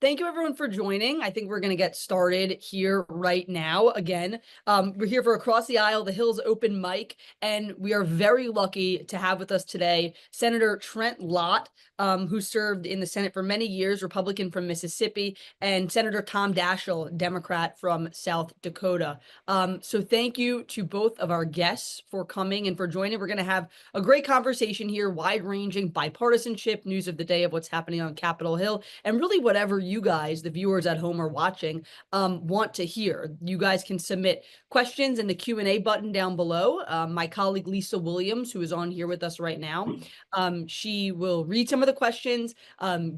Thank you everyone for joining. I think we're going to get started here right now. Again, we're here for Across the Aisle, the Hill's open mic, and we are very lucky to have with us today Senator Trent Lott, who served in the Senate for many years, Republican from Mississippi, and Senator Tom Daschle, Democrat from South Dakota. So thank you to both of our guests for coming and for joining. We're going to have a great conversation here, wide-ranging bipartisanship, news of the day of what's happening on Capitol Hill, and really whatever you guys, the viewers at home are watching, want to hear. You guys can submit questions in the Q&A button down below. My colleague Lisa Williams, who is on here with us right now, she will read some of the questions,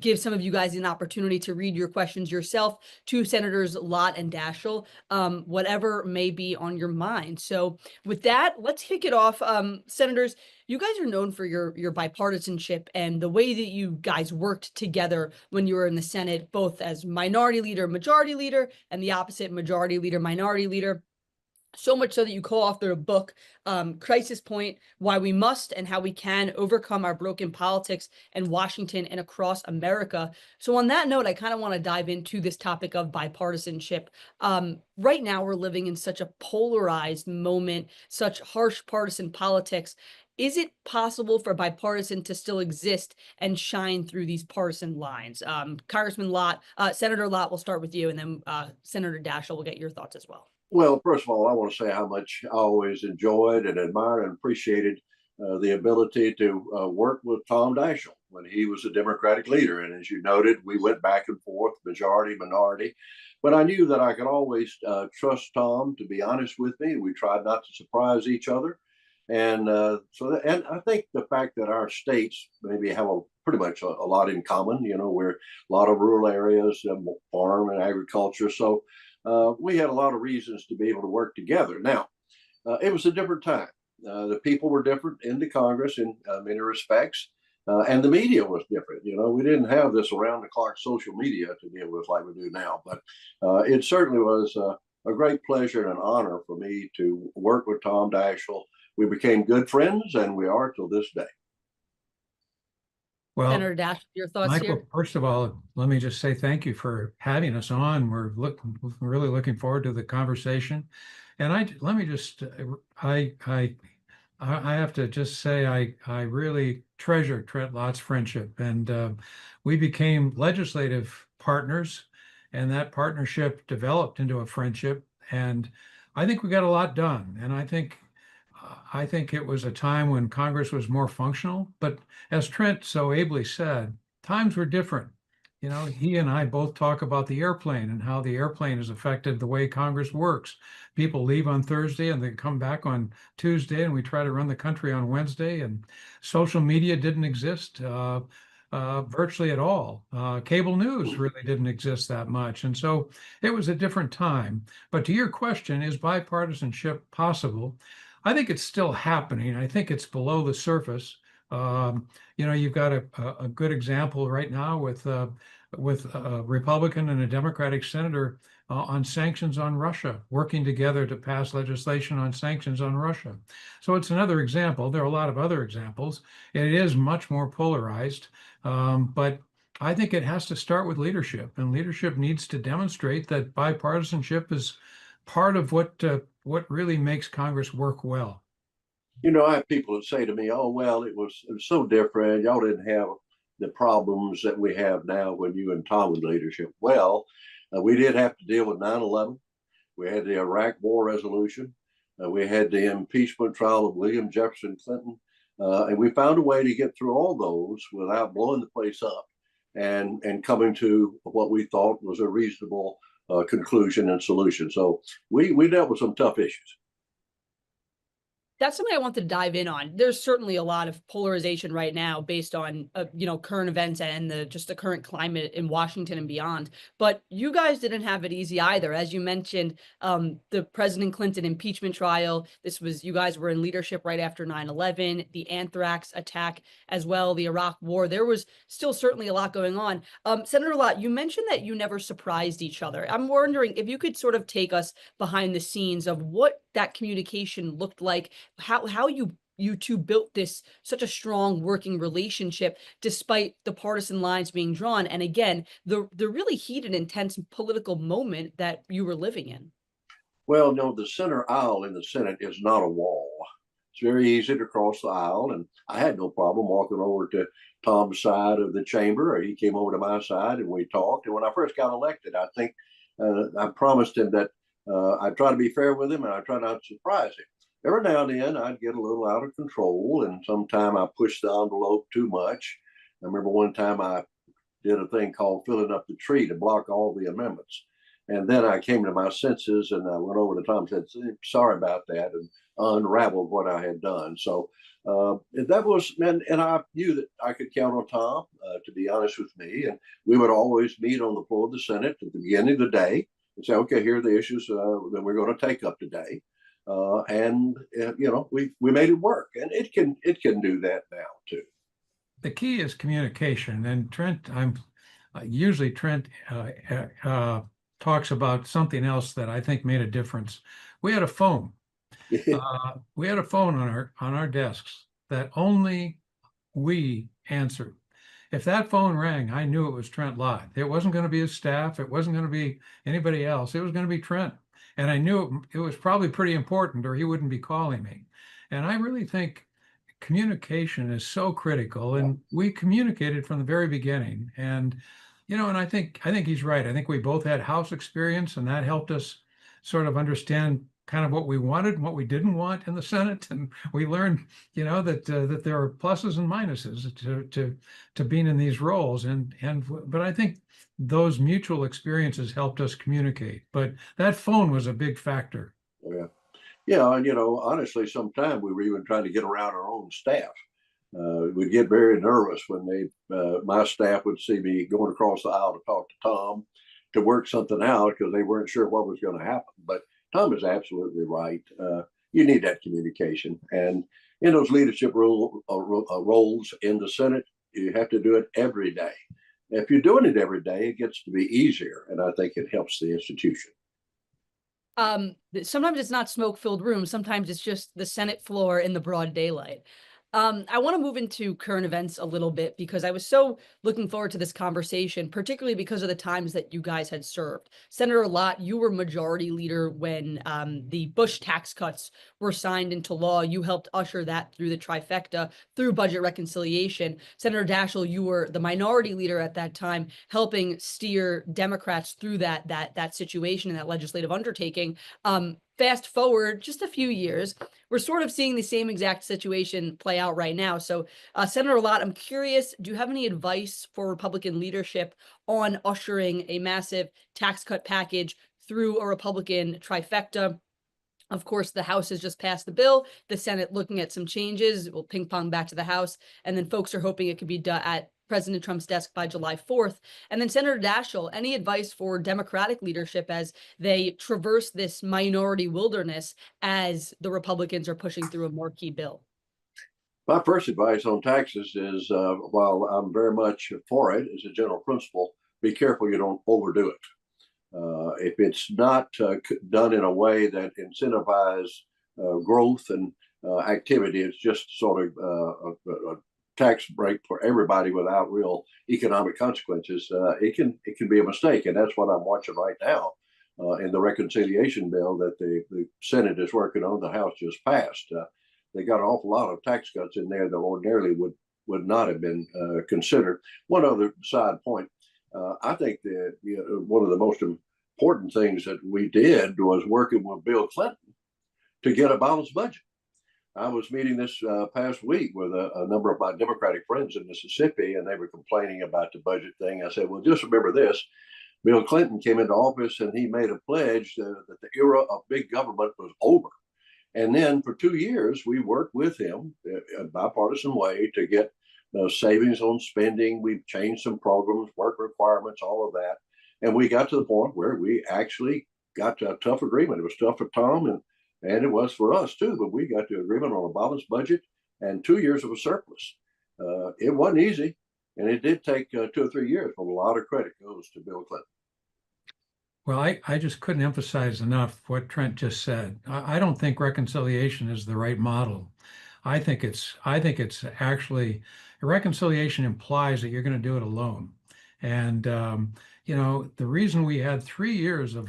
give some of you guys an opportunity to read your questions yourself to Senators Lott and Daschle, whatever may be on your mind. So with that, let's kick it off. Senators, you guys are known for your bipartisanship and the way that you guys worked together when you were in the Senate, both as minority leader, majority leader, and the opposite, majority leader, minority leader. So much so that you co-authored a book, Crisis Point, Why We Must and How We Can Overcome Our Broken Politics in Washington and Across America. So on that note, I kind of want to dive into this topic of bipartisanship. Right now, we're living in such a polarized moment, such harsh partisan politics. Is it possible for bipartisan to still exist and shine through these partisan lines? Congressman Lott, Senator Lott, we'll start with you, and then Senator Daschle will get your thoughts as well. Well, first of all, I want to say how much I always enjoyed and admired and appreciated the ability to work with Tom Daschle when he was a Democratic leader. And as you noted, we went back and forth, majority, minority. But I knew that I could always trust Tom to be honest with me. We tried not to surprise each other. And and I think the fact that our states maybe have pretty much a lot in common, we're a lot of rural areas, farm and agriculture. So we had a lot of reasons to be able to work together. Now, it was a different time. The people were different in the Congress in many respects, and the media was different. We didn't have this around-the-clock social media to deal with like we do now, but it certainly was a great pleasure and an honor for me to work with Tom Daschle. We became good friends, and we are till this day. Well, Senator Daschle, your thoughts Michael, here? First of all, let me just say thank you for having us on. We're really looking forward to the conversation. And I have to just say I really treasure Trent Lott's friendship, and we became legislative partners, and that partnership developed into a friendship. And I think we got a lot done. And I think it was a time when Congress was more functional, but as Trent so ably said, times were different. He and I both talk about the airplane and how the airplane has affected the way Congress works. People leave on Thursday and they come back on Tuesday, and we try to run the country on Wednesday, and social media didn't exist virtually at all. Cable news really didn't exist that much. And so it was a different time. But to your question, is bipartisanship possible? I think it's still happening. I think it's below the surface. You've got a good example right now with a Republican and a Democratic senator on sanctions on Russia, working together to pass legislation on sanctions on Russia. So it's another example. There are a lot of other examples. It is much more polarized, but I think it has to start with leadership, and leadership needs to demonstrate that bipartisanship is part of what really makes Congress work well. I have people that say to me, "Oh, well, it was so different. Y'all didn't have the problems that we have now when you and Tom in leadership." Well, we did have to deal with 9/11. We had the Iraq War resolution. We had the impeachment trial of William Jefferson Clinton. And we found a way to get through all those without blowing the place up and coming to what we thought was a reasonable conclusion and solution. So we dealt with some tough issues. That's something I want to dive in on. There's certainly a lot of polarization right now based on, current events and just the current climate in Washington and beyond. But you guys didn't have it easy either. As you mentioned, the President Clinton impeachment trial, you guys were in leadership right after 9/11, the anthrax attack as well, the Iraq war. There was still certainly a lot going on. Senator Lott, you mentioned that you never surprised each other. I'm wondering if you could sort of take us behind the scenes of what that communication looked like, how you you two built this such a strong working relationship despite the partisan lines being drawn. And again, the really heated, intense political moment that you were living in. Well, no, the center aisle in the Senate is not a wall. It's very easy to cross the aisle, and I had no problem walking over to Tom's side of the chamber, or he came over to my side, and we talked. And when I first got elected, I think I promised him that I'd try to be fair with him, and I'd try not to surprise him. Every now and then, I'd get a little out of control, and sometimes I pushed the envelope too much. I remember one time I did a thing called filling up the tree to block all the amendments. And then I came to my senses and I went over to Tom and said, sorry about that, and unraveled what I had done. So that was, and I knew that I could count on Tom, to be honest with me. And we would always meet on the floor of the Senate at the beginning of the day and say, okay, here are the issues that we're going to take up today. We made it work, and it can do that now too. The key is communication. And Trent, usually Trent talks about something else that I think made a difference. We had a phone. We had a phone on our desks that only we answered. If that phone rang, I knew it was Trent Lott. It wasn't going to be his staff. It wasn't going to be anybody else. It was going to be Trent. And I knew it was probably pretty important, or he wouldn't be calling me. And I really think communication is so critical, and we communicated from the very beginning. And and I think he's right. I think we both had House experience, and that helped us sort of understand kind of what we wanted and what we didn't want in the Senate. And we learned, that there are pluses and minuses to being in these roles. But I think those mutual experiences helped us communicate. But that phone was a big factor. Yeah. Yeah, and honestly, sometimes we were even trying to get around our own staff. We'd get very nervous when my staff would see me going across the aisle to talk to Tom to work something out because they weren't sure what was going to happen. But Tom is absolutely right. You need that communication, and in those leadership roles in the Senate, you have to do it every day. If you're doing it every day, it gets to be easier, and I think it helps the institution. Sometimes it's not smoke-filled rooms. Sometimes it's just the Senate floor in the broad daylight. I want to move into current events a little bit because I was so looking forward to this conversation, particularly because of the times that you guys had served. Senator Lott, you were majority leader when the Bush tax cuts were signed into law. You helped usher that through the trifecta, through budget reconciliation. Senator Daschle, you were the minority leader at that time, helping steer Democrats through that situation and that legislative undertaking. Fast forward just a few years, we're sort of seeing the same exact situation play out right now. So, Senator Lott, I'm curious, do you have any advice for Republican leadership on ushering a massive tax cut package through a Republican trifecta? Of course, the House has just passed the bill. The Senate looking at some changes. We'll ping pong back to the House. And then folks are hoping it could be done at President Trump's desk by July 4th. And then Senator Daschle, any advice for Democratic leadership as they traverse this minority wilderness as the Republicans are pushing through a marquee bill? My first advice on taxes is, while I'm very much for it as a general principle, be careful you don't overdo it. If it's not done in a way that incentivizes growth and activity, it's just sort of a tax break for everybody without real economic consequences. It can be a mistake, and that's what I'm watching right now in the reconciliation bill that the Senate is working on. The House just passed. They got an awful lot of tax cuts in there that ordinarily would not have been considered. One other side point, I think that one of the most important things that we did was working with Bill Clinton to get a balanced budget. I was meeting this past week with a number of my Democratic friends in Mississippi, and they were complaining about the budget thing. I said, well, just remember this. Bill Clinton came into office and he made a pledge that the era of big government was over. And then for 2 years, we worked with him in a bipartisan way to get savings on spending. We've changed some programs, work requirements, all of that. And we got to the point where we actually got to a tough agreement. It was tough for Tom and it was for us too, but we got to agreement on a balanced budget and 2 years of a surplus. It wasn't easy, and it did take 2 or 3 years, but a lot of credit goes to Bill Clinton. Well, I just couldn't emphasize enough what Trent just said. I don't think reconciliation is the right model. I think it's actually, reconciliation implies that you're going to do it alone. And the reason we had 3 years of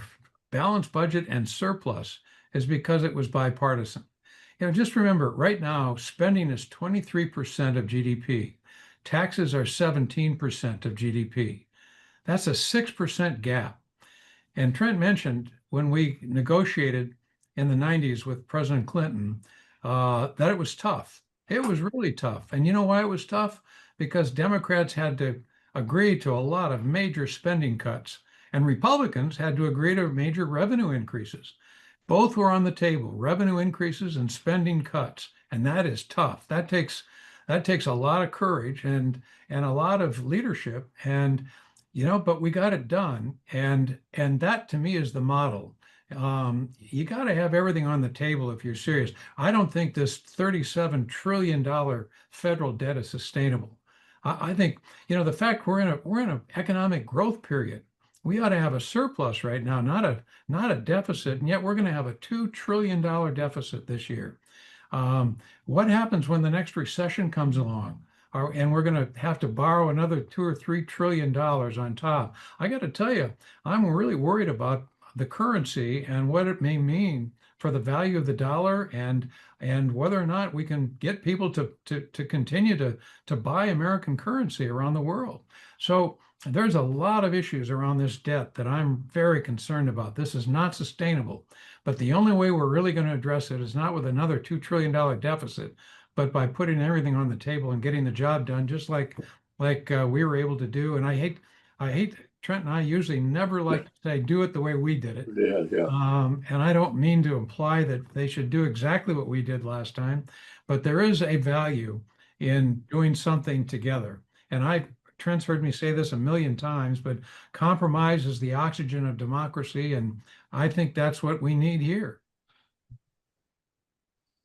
balanced budget and surplus is because it was bipartisan. Just remember, right now, spending is 23% of GDP. Taxes are 17% of GDP. That's a 6% gap. And Trent mentioned when we negotiated in the 90s with President Clinton that it was tough. It was really tough. And you know why it was tough? Because Democrats had to agree to a lot of major spending cuts, and Republicans had to agree to major revenue increases. Both were on the table, revenue increases and spending cuts. And that is tough. That takes a lot of courage and a lot of leadership. And but we got it done, and that to me is the model. You got to have everything on the table if you're serious. I don't think this $37 trillion federal debt is sustainable. I think the fact we're in an economic growth period. We ought to have a surplus right now, not a deficit, and yet we're going to have a $2 trillion deficit this year. What happens when the next recession comes along? And we're going to have to borrow another $2 or $3 trillion on top. I got to tell you, I'm really worried about the currency and what it may mean for the value of the dollar, and whether or not we can get people to continue to buy American currency around the world. So there's a lot of issues around this debt that I'm very concerned about. This is not sustainable. But the only way we're really going to address it is not with another $2 trillion deficit, but by putting everything on the table and getting the job done, just like we were able to do. And I hate Trent and I usually never like to say do it the way we did it. Yeah. And I don't mean to imply that they should do exactly what we did last time, but there is a value in doing something together. And Trent's heard me say this a million times, but compromise is the oxygen of democracy, and I think that's what we need here.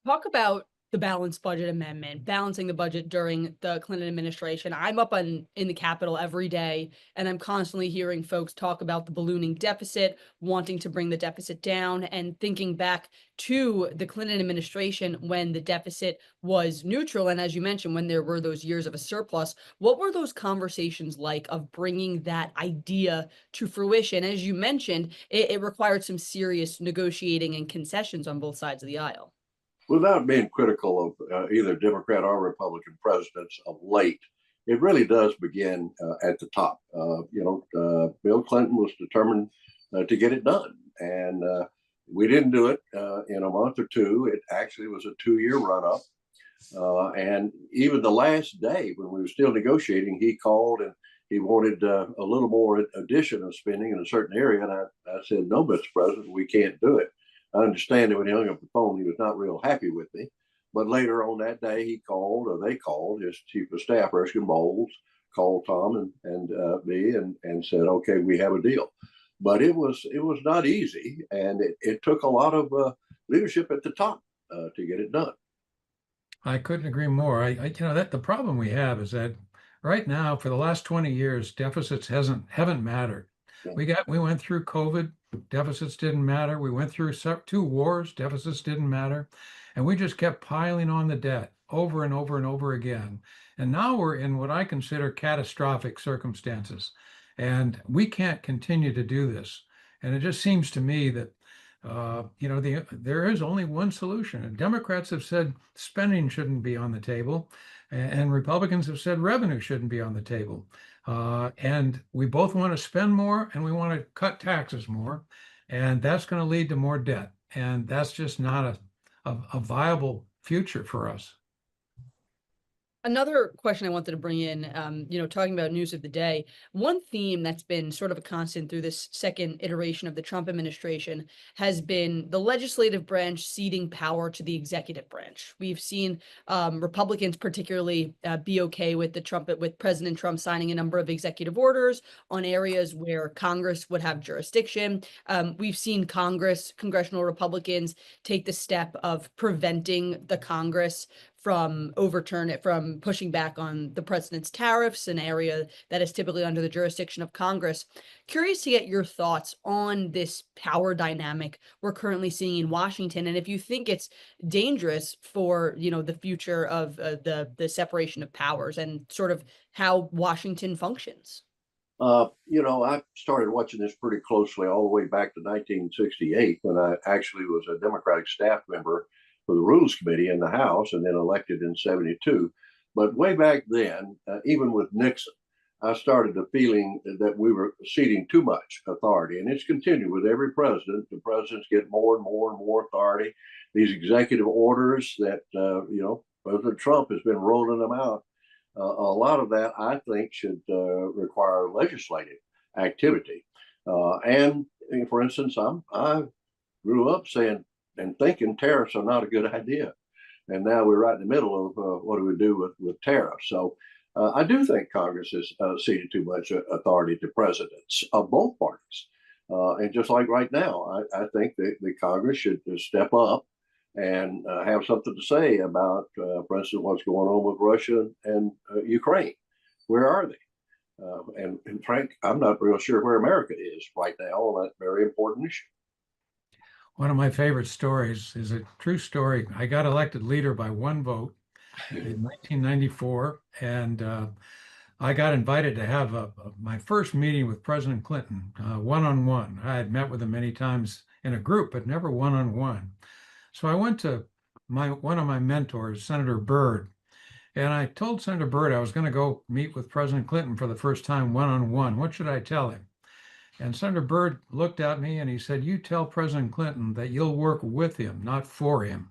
Talk about the balanced budget amendment, balancing the budget during the Clinton administration. I'm up in the Capitol every day, and I'm constantly hearing folks talk about the ballooning deficit, wanting to bring the deficit down, and thinking back to the Clinton administration when the deficit was neutral. And as you mentioned, when there were those years of a surplus, what were those conversations like of bringing that idea to fruition? As you mentioned, it required some serious negotiating and concessions on both sides of the aisle. Without being critical of either Democrat or Republican presidents of late, it really does begin at the top. Bill Clinton was determined to get it done, and we didn't do it in a month or two. It actually was a 2-year run-up, and even the last day when we were still negotiating, he called and he wanted a little more addition of spending in a certain area, and I said, "No, Mr. President, we can't do it." I understand that when he hung up the phone, he was not real happy with me. But later on that day, they called, his chief of staff, Erskine Bowles, called Tom and me and said, "Okay, we have a deal." But it was not easy, and it took a lot of leadership at the top to get it done. I couldn't agree more. That the problem we have is that right now, for the last 20 years, deficits haven't mattered. Yeah. We went through COVID, deficits didn't matter. We went through 2 wars, deficits didn't matter. And we just kept piling on the debt over and over and over again. And now we're in what I consider catastrophic circumstances. And we can't continue to do this. And it just seems to me that, there is only one solution. And Democrats have said spending shouldn't be on the table. And Republicans have said revenue shouldn't be on the table. And we both want to spend more and we want to cut taxes more. And that's going to lead to more debt. And that's just not a viable future for us. Another question I wanted to bring in, talking about news of the day, one theme that's been sort of a constant through this second iteration of the Trump administration has been the legislative branch ceding power to the executive branch. We've seen Republicans particularly be okay with with President Trump signing a number of executive orders on areas where Congress would have jurisdiction. We've seen congressional Republicans take the step of preventing the Congress from pushing back on the president's tariffs, an area that is typically under the jurisdiction of Congress. Curious to get your thoughts on this power dynamic we're currently seeing in Washington, and if you think it's dangerous for, the future of the separation of powers and sort of how Washington functions. I started watching this pretty closely all the way back to 1968 when I actually was a Democratic staff member for the Rules Committee in the House and then elected in 72. But way back then, even with Nixon, I started the feeling that we were ceding too much authority. And it's continued with every president. The presidents get more and more and more authority. These executive orders that, President Trump has been rolling them out. A lot of that, I think, should require legislative activity. And for instance, I grew up saying and thinking tariffs are not a good idea. And now we're right in the middle of what do we do with tariffs. So I do think Congress has ceded too much authority to presidents of both parties. And just like right now, I think that the Congress should step up and have something to say about, for instance, what's going on with Russia and Ukraine. Where are they? And Frank, I'm not real sure where America is right now on that very important issue. One of my favorite stories is a true story. I got elected leader by one vote in 1994, and I got invited to have my first meeting with President Clinton, one-on-one. I had met with him many times in a group, but never one-on-one. So I went to one of my mentors, Senator Byrd, and I told Senator Byrd I was going to go meet with President Clinton for the first time one-on-one. What should I tell him? And Senator Byrd looked at me and he said, "You tell President Clinton that you'll work with him, not for him."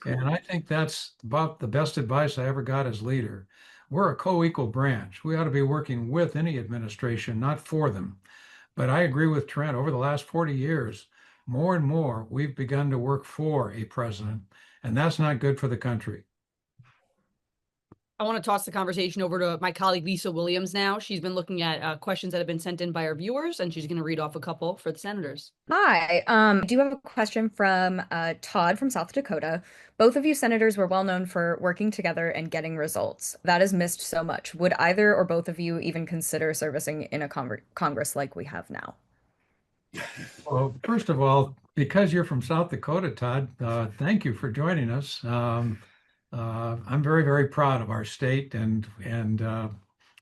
And I think that's about the best advice I ever got as leader. We're a co-equal branch. We ought to be working with any administration, not for them. But I agree with Trent. Over the last 40 years, more and more, we've begun to work for a president, and that's not good for the country. I want to toss the conversation over to my colleague, Lisa Williams now. She's been looking at questions that have been sent in by our viewers, and she's going to read off a couple for the senators. Hi, I do have a question from Todd from South Dakota. Both of you senators were well known for working together and getting results. That is missed so much. Would either or both of you even consider servicing in a Congress like we have now? Well, first of all, because you're from South Dakota, Todd, thank you for joining us. I'm very, very proud of our state and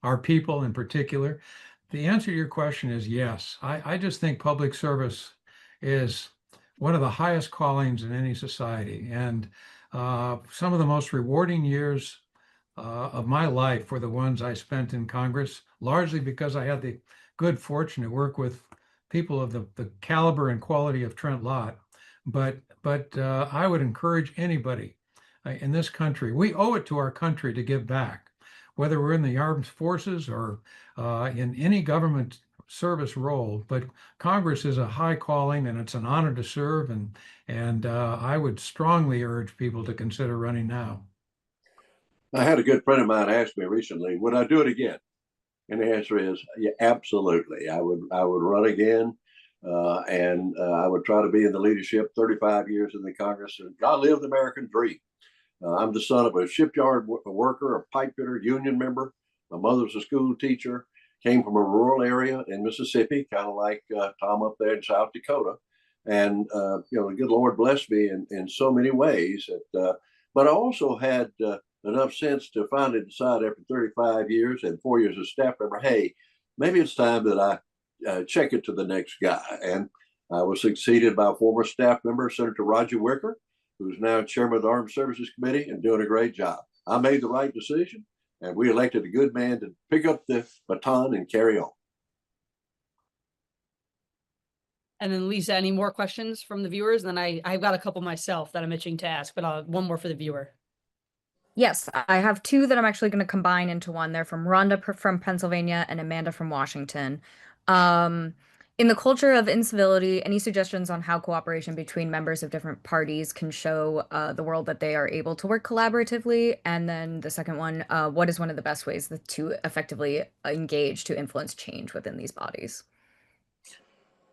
our people in particular. The answer to your question is yes. I just think public service is one of the highest callings in any society. And some of the most rewarding years of my life were the ones I spent in Congress, largely because I had the good fortune to work with people of the caliber and quality of Trent Lott. But I would encourage anybody in this country, we owe it to our country to give back, whether we're in the armed forces or in any government service role. But Congress is a high calling and it's an honor to serve. And I would strongly urge people to consider running now. I had a good friend of mine ask me recently, would I do it again? And the answer is, yeah, absolutely. I would run again, and I would try to be in the leadership. 35 years in the Congress, and I live the American dream. I'm the son of a shipyard worker, a pipe fitter, union member. My mother's a school teacher. Came from a rural area in Mississippi, kind of like Tom up there in South Dakota. And the good Lord blessed me in so many ways. But I also had enough sense to finally decide after 35 years and 4 years as staff member, hey, maybe it's time that I check it to the next guy. And I was succeeded by a former staff member, Senator Roger Wicker, who's now chairman of the Armed Services Committee and doing a great job. I made the right decision, and we elected a good man to pick up the baton and carry on. And then Lisa, any more questions from the viewers? And then I've got a couple myself that I'm itching to ask, but one more for the viewer. Yes, I have two that I'm actually going to combine into one. They're from Rhonda from Pennsylvania and Amanda from Washington. In the culture of incivility, any suggestions on how cooperation between members of different parties can show the world that they are able to work collaboratively? And then the second one, what is one of the best ways to effectively engage to influence change within these bodies?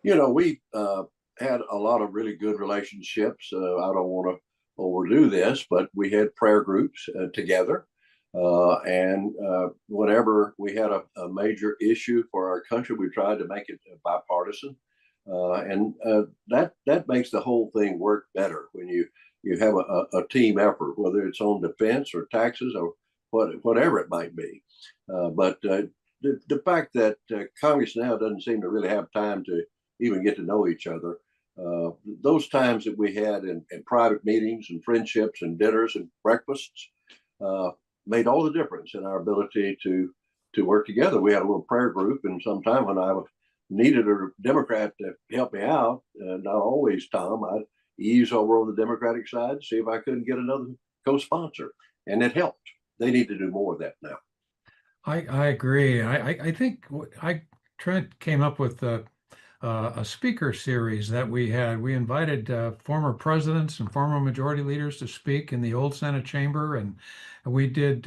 We had a lot of really good relationships. I don't want to overdo this, but we had prayer groups together. And whenever we had a major issue for our country, we tried to make it bipartisan. And that makes the whole thing work better when you have a team effort, whether it's on defense or taxes or whatever it might be. But the fact that Congress now doesn't seem to really have time to even get to know each other, those times that we had in private meetings and friendships and dinners and breakfasts made all the difference in our ability to work together. We had a little prayer group, and sometime when I needed a Democrat to help me out, not always Tom, I'd ease over on the Democratic side, see if I couldn't get another co-sponsor, and it helped. They need to do more of that now. I agree. I think Trent came up with a speaker series that we had. We invited former presidents and former majority leaders to speak in the old Senate chamber, and we did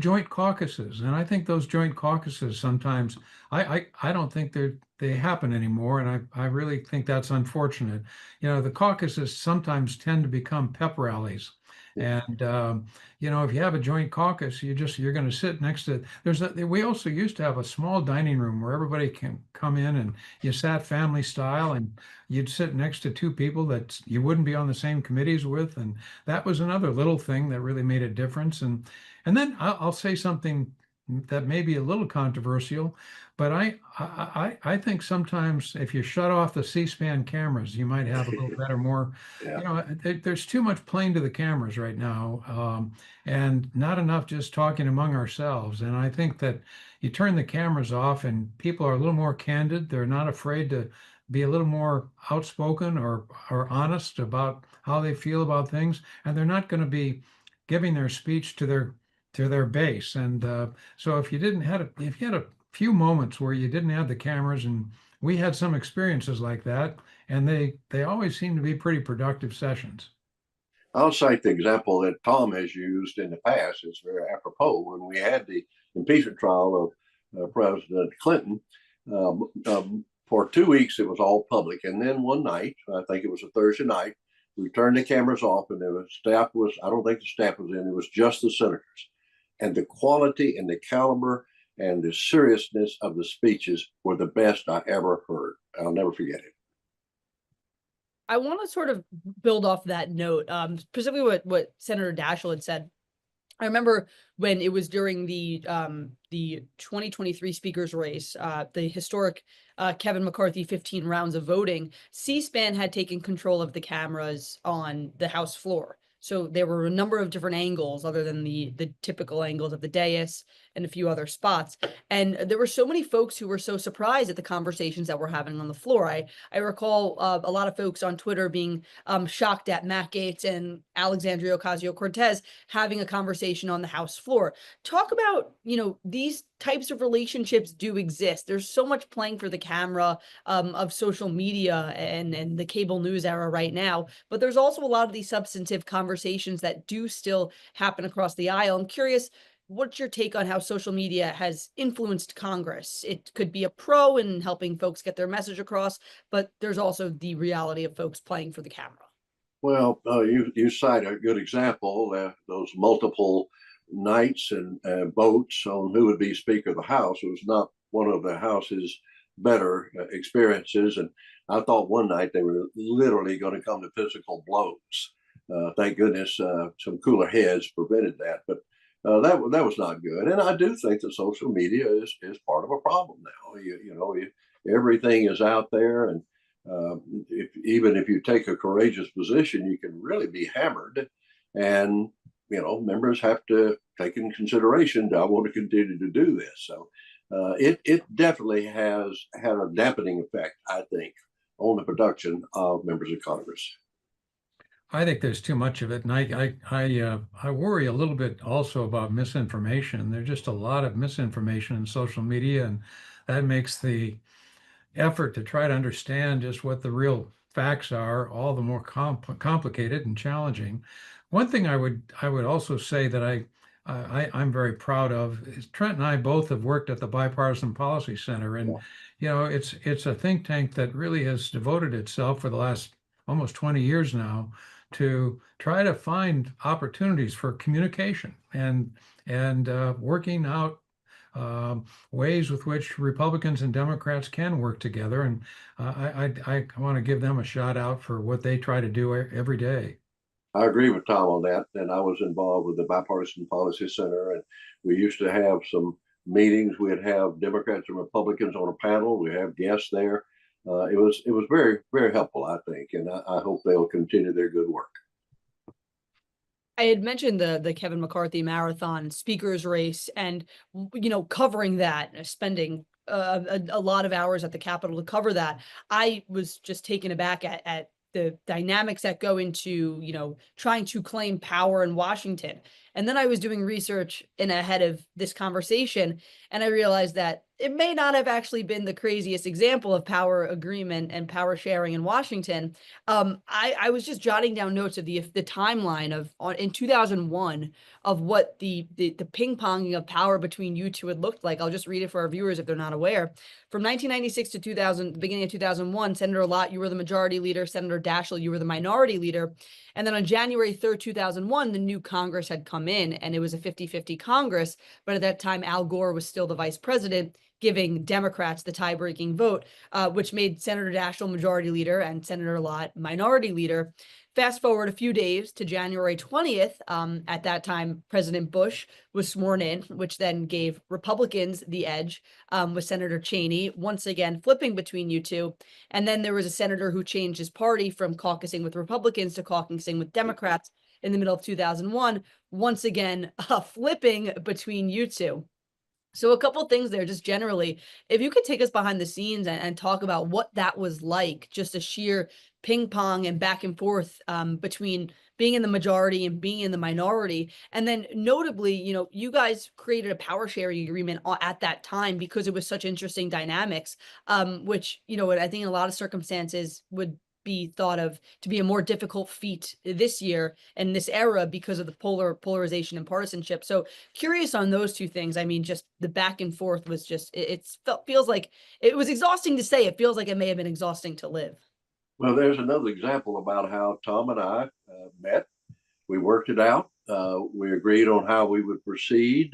joint caucuses. And I think those joint caucuses sometimes I don't think they happen anymore, and I really think that's unfortunate. You know, the caucuses sometimes tend to become pep rallies. And you know, if you have a joint caucus, you're going to sit next to. We also used to have a small dining room where everybody can come in, and you sat family style, and you'd sit next to two people that you wouldn't be on the same committees with, and that was another little thing that really made a difference. And then I'll say something that may be a little controversial, but I think sometimes if you shut off the C-SPAN cameras, you might have a little better, more, Yeah. you know, there's too much playing to the cameras right now, and not enough just talking among ourselves. And I think that you turn the cameras off and people are a little more candid. They're not afraid to be a little more outspoken or honest about how they feel about things. And they're not going to be giving their speech to their base. And so if you had a few moments where you didn't have the cameras, and we had some experiences like that, and they always seem to be pretty productive sessions. I'll cite the example that Tom has used in the past. It's very apropos. When we had the impeachment trial of President Clinton, for 2 weeks it was all public, and then one night, I think it was a Thursday night, we turned the cameras off, and the staff I don't think the staff was in, it was just the senators. And the quality and the caliber and the seriousness of the speeches were the best I ever heard. I'll never forget it. I want to sort of build off that note, specifically what Senator Daschle had said. I remember when it was during the 2023 speaker's race, the historic Kevin McCarthy 15 rounds of voting, C-SPAN had taken control of the cameras on the House floor. So there were a number of different angles other than the typical angles of the dais and a few other spots. And there were so many folks who were so surprised at the conversations that we're having on the floor. I recall a lot of folks on Twitter being shocked at Matt Gaetz and Alexandria Ocasio-Cortez having a conversation on the House floor. Talk about, you know, these types of relationships do exist. There's so much playing for the camera of social media and the cable news era right now, but there's also a lot of these substantive conversations that do still happen across the aisle. I'm curious, what's your take on how social media has influenced Congress? It could be a pro in helping folks get their message across, but there's also the reality of folks playing for the camera. Well, you cite a good example, those multiple nights and votes on who would be Speaker of the House. It was not one of the House's better experiences. And I thought one night they were literally going to come to physical blows. Thank goodness some cooler heads prevented that. But that was not good. And I do think that social media is part of a problem now. You know, everything is out there, and even if you take a courageous position, you can really be hammered. And you know, members have to take in consideration, do I want to continue to do this? So it definitely has had a dampening effect, I think, on the production of members of Congress. I think there's too much of it, and I worry a little bit also about misinformation. There's just a lot of misinformation in social media, and that makes the effort to try to understand just what the real facts are all the more complicated and challenging. One thing I would also say that I'm very proud of is Trent and I both have worked at the Bipartisan Policy Center, and you know, it's a think tank that really has devoted itself for the last almost 20 years now to try to find opportunities for communication and working out ways with which Republicans and Democrats can work together. And I want to give them a shout out for what they try to do every day. I agree with Tom on that. And I was involved with the Bipartisan Policy Center, and we used to have some meetings. We'd have Democrats and Republicans on a panel. We have guests there. It was very, very helpful, I think, and I hope they'll continue their good work. I had mentioned the Kevin McCarthy marathon speakers race, and covering that, spending a lot of hours at the Capitol to cover that. I was just taken aback at the dynamics that go into trying to claim power in Washington. And then I was doing research ahead of this conversation, and I realized that it may not have actually been the craziest example of power agreement and power sharing in Washington. I was just jotting down notes of the timeline in 2001 of what the ping ponging of power between you two had looked like. I'll just read it for our viewers if they're not aware. From 1996 to 2000, the beginning of 2001, Senator Lott, you were the majority leader. Senator Daschle, you were the minority leader. And then on January 3rd, 2001, the new Congress had come in, and it was a 50-50 Congress. But at that time, Al Gore was still the vice president, giving Democrats the tie-breaking vote, which made Senator Daschle majority leader and Senator Lott minority leader. Fast forward a few days to January 20th. At that time, President Bush was sworn in, which then gave Republicans the edge, with Senator Cheney once again flipping between you two. And then there was a senator who changed his party from caucusing with Republicans to caucusing with Democrats in the middle of 2001, once again flipping between you two. So a couple things there, just generally, if you could take us behind the scenes and talk about what that was like, just a sheer ping pong and back and forth between being in the majority and being in the minority. And then notably, you guys created a power sharing agreement at that time because it was such interesting dynamics, which, I think in a lot of circumstances would be thought of to be a more difficult feat this year and this era because of the polarization and partisanship. So curious on those two things. I mean, just the back and forth was just, feels like it was exhausting to say. It feels like it may have been exhausting to live. Well, there's another example about how Tom and I met. We worked it out. We agreed on how we would proceed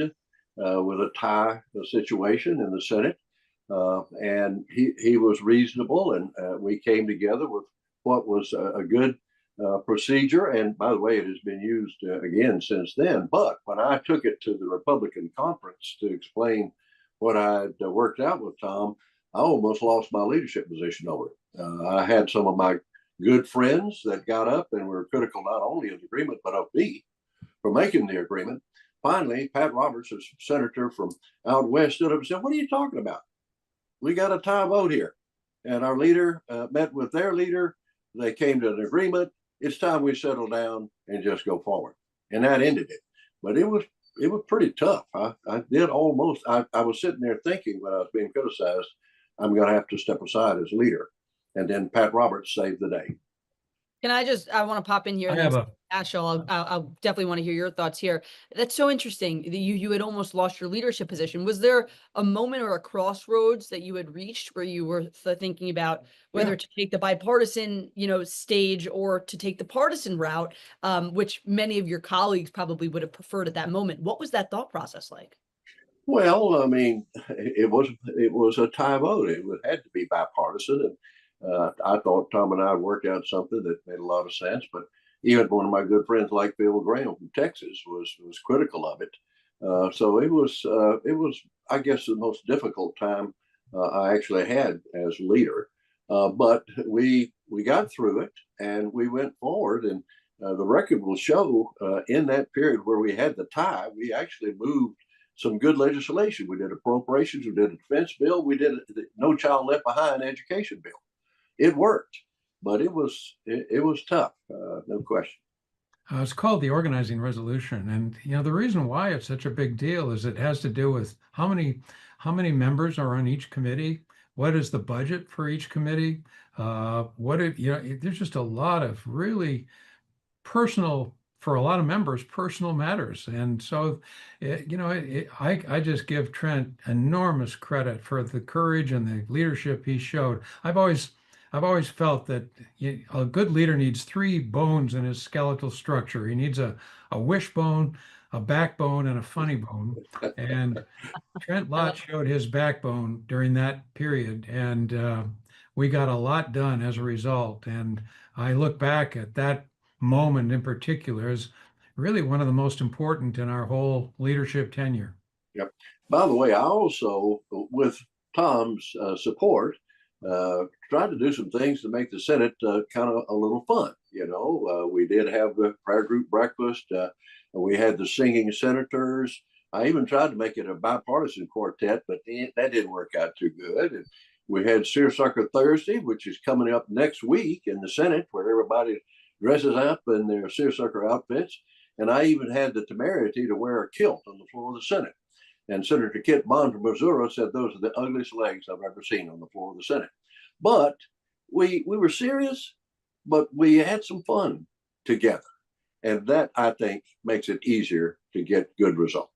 with a tie situation in the Senate. And he was reasonable, and we came together with what was a good procedure. And by the way, it has been used again since then. But when I took it to the Republican conference to explain what I'd worked out with Tom, I almost lost my leadership position over it. I had some of my good friends that got up and were critical not only of the agreement, but of me for making the agreement. Finally, Pat Roberts, a senator from out west, stood up and said, "What are you talking about? We got a tie vote here." And our leader met with their leader. They came to an agreement. It's time we settle down and just go forward. And that ended it. But it was pretty tough. I was sitting there thinking when I was being criticized, I'm going to have to step aside as leader. And then Pat Roberts saved the day. I want to pop in here. I'll definitely want to hear your thoughts here. That's so interesting that you had almost lost your leadership position. Was there a moment or a crossroads that you had reached where you were thinking about whether to take the bipartisan, stage or to take the partisan route, which many of your colleagues probably would have preferred at that moment? What was that thought process like? Well, I mean, it was a tie vote. It had to be bipartisan, and I thought Tom and I worked out something that made a lot of sense. But even one of my good friends, like Bill Graham from Texas, was critical of it. So it was, I guess, the most difficult time I actually had as leader. But we got through it and we went forward. And the record will show in that period where we had the tie, we actually moved some good legislation. We did appropriations, we did a defense bill, we did a No Child Left Behind education bill. It worked, but it was tough, no question. It's called the organizing resolution, and the reason why it's such a big deal is it has to do with how many members are on each committee, what is the budget for each committee, there's just a lot of really personal, for a lot of members, personal matters. And so, I just give Trent enormous credit for the courage and the leadership he showed. I've always felt that a good leader needs three bones in his skeletal structure. He needs a wishbone, a backbone, and a funny bone. And Trent I love Lott showed his backbone during that period, and we got a lot done as a result. And I look back at that moment in particular as really one of the most important in our whole leadership tenure. Yep. By the way, I also, with Tom's support, tried to do some things to make the Senate kind of a little fun. We did have the prayer group breakfast. We had the singing senators. I even tried to make it a bipartisan quartet, but that didn't work out too good. And we had Seersucker Thursday, which is coming up next week in the Senate, where everybody dresses up in their seersucker outfits. And I even had the temerity to wear a kilt on the floor of the Senate. And Senator Kit Bond from Missouri said those are the ugliest legs I've ever seen on the floor of the Senate. But we were serious, but we had some fun together. And that, I think, makes it easier to get good results.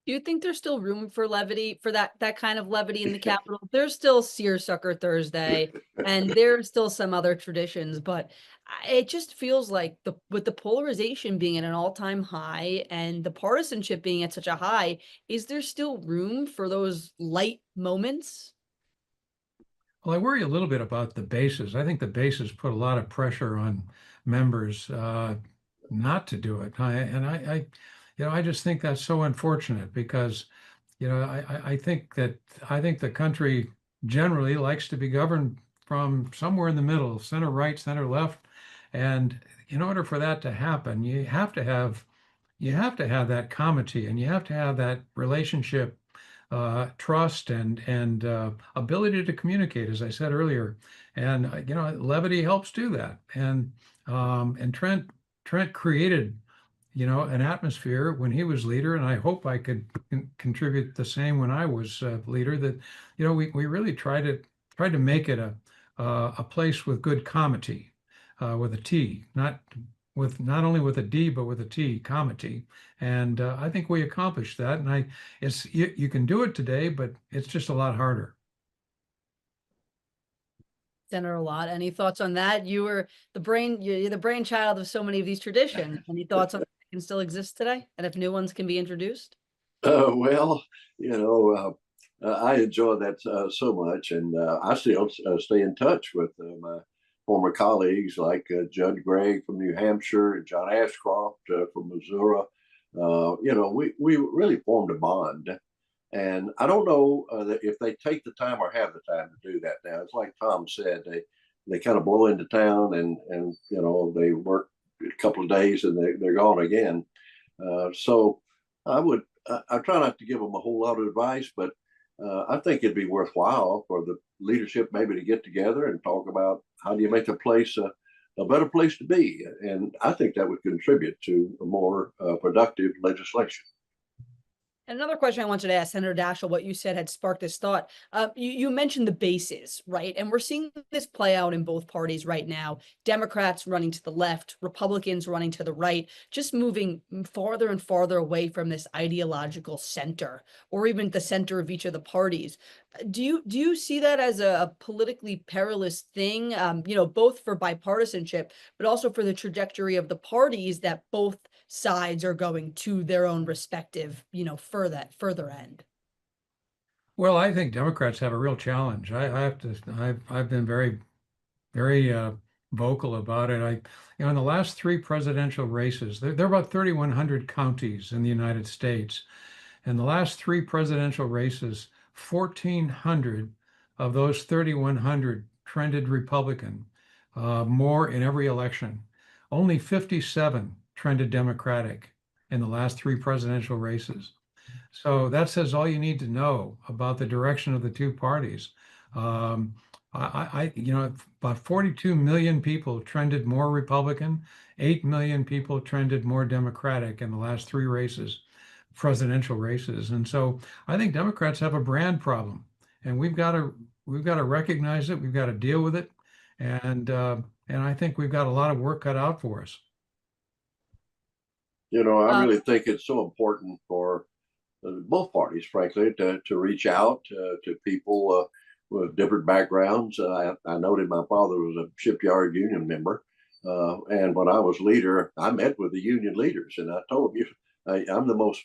Do you think there's still room for levity, for that kind of levity in the Capitol? There's still Seersucker Thursday, and there's still some other traditions, but it just feels like with the polarization being at an all-time high and the partisanship being at such a high, is there still room for those light moments? Well, I worry a little bit about the bases. I think the bases put a lot of pressure on members not to do it. I just think that's so unfortunate because, I think the country generally likes to be governed from somewhere in the middle, center right, center left, and in order for that to happen, you have to have that comity, and you have to have that relationship, trust, and ability to communicate, as I said earlier. And levity helps do that. And Trent created an atmosphere when he was leader, and I hope I could contribute the same when I was leader. That we really tried to make it a place with good comity, with a T, not only with a D but with a T, comity. And I think we accomplished that. And you can do it today, but it's just a lot harder. Senator Lott, any thoughts on that? You're the brainchild of so many of these traditions. Any thoughts on if they can still exist today, and if new ones can be introduced? Well, I enjoy that so much, and I still stay in touch with my former colleagues like Judge Gregg from New Hampshire and John Ashcroft from Missouri. We really formed a bond. And I don't know if they take the time or have the time to do that now. It's like Tom said, they kind of blow into town and they work a couple of days and they're gone again. So I try not to give them a whole lot of advice, but I think it'd be worthwhile for the leadership maybe to get together and talk about how do you make a place a better place to be. And I think that would contribute to a more productive legislation. Another question I wanted to ask Senator Daschle, what you said had sparked this thought. You mentioned the bases, right? And we're seeing this play out in both parties right now. Democrats running to the left, Republicans running to the right, just moving farther and farther away from this ideological center, or even the center of each of the parties. Do you see that as a politically perilous thing, both for bipartisanship, but also for the trajectory of the parties that both sides are going to their own respective, further end? Well, I think Democrats have a real challenge. I've been very, very vocal about it. In the last three presidential races, there are about 3,100 counties in the United States. In the last three presidential races, 1,400 of those 3,100 trended Republican, more in every election. Only 57 trended Democratic in the last three presidential races. So that says all you need to know about the direction of the two parties. About 42 million people trended more Republican, 8 million people trended more Democratic in the last three presidential races. And so I think Democrats have a brand problem, and we've got to recognize it. We've got to deal with it. And I think we've got a lot of work cut out for us. I really think it's so important for both parties, frankly, to reach out to people with different backgrounds. I noted my father was a shipyard union member. And when I was leader, I met with the union leaders, and I told you, I'm the most,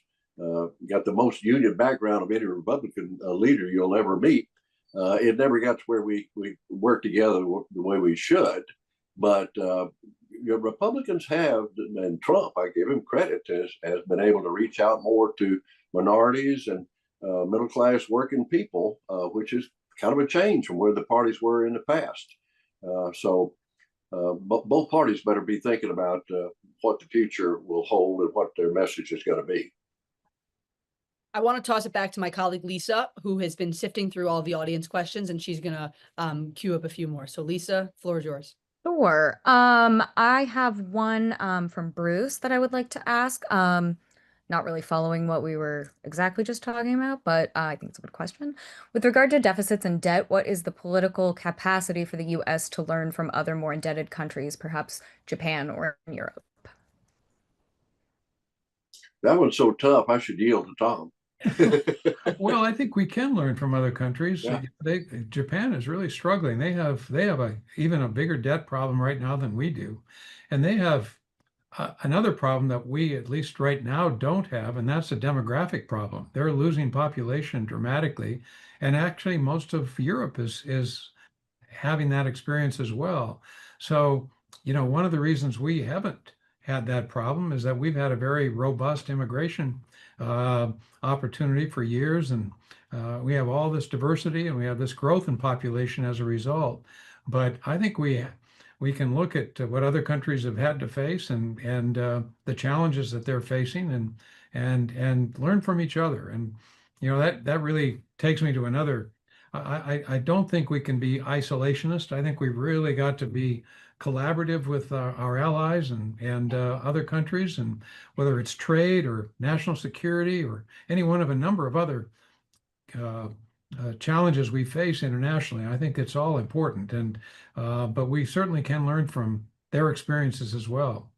got the most union background of any Republican leader you'll ever meet. It never got to where we work together the way we should, but Republicans have, and Trump, I give him credit, has been able to reach out more to minorities and middle class working people, which is kind of a change from where the parties were in the past. So both parties better be thinking about what the future will hold and what their message is going to be. I want to toss it back to my colleague Lisa, who has been sifting through all the audience questions, and she's going to queue up a few more. So Lisa, floor is yours. Sure. I have one from Bruce that I would like to ask. Not really following what we were exactly just talking about, but I think it's a good question. With regard to deficits and debt, what is the political capacity for the U.S. to learn from other more indebted countries, perhaps Japan or Europe? That one's so tough, I should yield to Tom. Well, I think we can learn from other countries. Yeah. Japan is really struggling. They have even a bigger debt problem right now than we do, and they have another problem that we, at least right now, don't have, and that's a demographic problem. They're losing population dramatically, and actually most of Europe is having that experience as well. So, one of the reasons we haven't had that problem is that we've had a very robust immigration opportunity for years, and we have all this diversity and we have this growth in population as a result. But I think we can look at what other countries have had to face and the challenges that they're facing and learn from each other. And that really takes me to another. I don't think we can be isolationist. I think we've really got to be collaborative with our allies and other countries, and whether it's trade or national security or any one of a number of other challenges we face internationally. I think it's all important, and but we certainly can learn from their experiences as well.